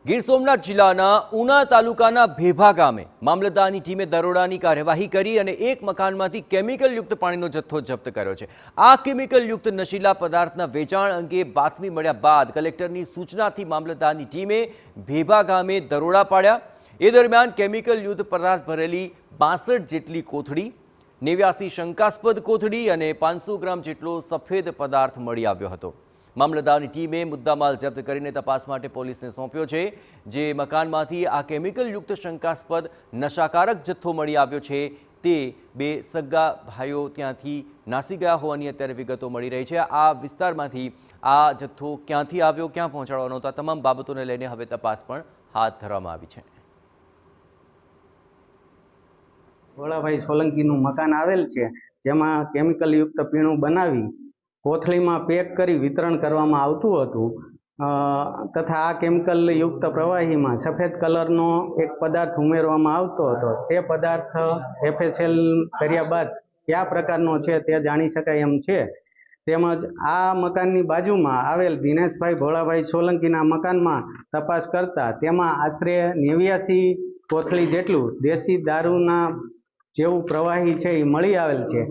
ગીર સોમનાથ જિલ્લાના ઉના તાલુકાના ભેભા ગામે મામલતદારની ટીમે દરોડાની કાર્યવાહી કરી અને એક મકાનમાંથી કેમિકલયુક્ત પાણીનો જથ્થો જપ્ત કર્યો છે। આ કેમિકલયુક્ત નશીલા પદાર્થના વેચાણ અંગે બાતમી મળ્યા બાદ કલેક્ટરની સૂચનાથી મામલતદારની ટીમે ભેભા ગામે દરોડા પાડ્યા। એ દરમિયાન કેમિકલયુક્ત પદાર્થ ભરેલી 62 જેટલી કોથળી, 89 શંકાસ્પદ કોથળી અને 500 ગ્રામ જેટલો સફેદ પદાર્થ મળી આવ્યો હતો। મામલતદારની ટીમે મુદ્દામાલ જપ્ત કરીને તપાસ માટે પોલીસને સોંપ્યો છે। જે મકાનમાંથી આ કેમિકલયુક્ત શંકાસ્પદ નશાકારક જથ્થો મળી આવ્યો છે તે બે સગા ભાઈઓ ત્યાંથી નાસી ગયા હોવાની અત્યારે વિગતો મળી રહી છે। આ વિસ્તારમાંથી આ જથ્થો ક્યાંથી આવ્યો, ક્યાં પહોંચાડવાનો હતો, તમામ બાબતોને લઈને હવે તપાસ પણ હાથ ધરવામાં આવી છે। ભોળાભાઈ સોલંકીનું મકાન આવેલ છે, જેમાં કેમિકલયુક્ત પીણું બનાવી કોથળીમાં પેક કરી વિતરણ કરવામાં આવતું હતું તથા આ કેમિકલયુક્ત પ્રવાહીમાં સફેદ કલરનો એક પદાર્થ ઉમેરવામાં આવતો હતો। તે પદાર્થ FSL કર્યા બાદ કયા પ્રકારનો છે તે જાણી શકાય એમ છે। તેમજ આ મકાનની બાજુમાં આવેલ દિનેશભાઈ ભોળાભાઈ સોલંકીના મકાનમાં તપાસ કરતા તેમાં આશરે 89 કોથળી જેટલું દેશી દારૂના જેવું પ્રવાહી છે એ મળી આવેલ છે।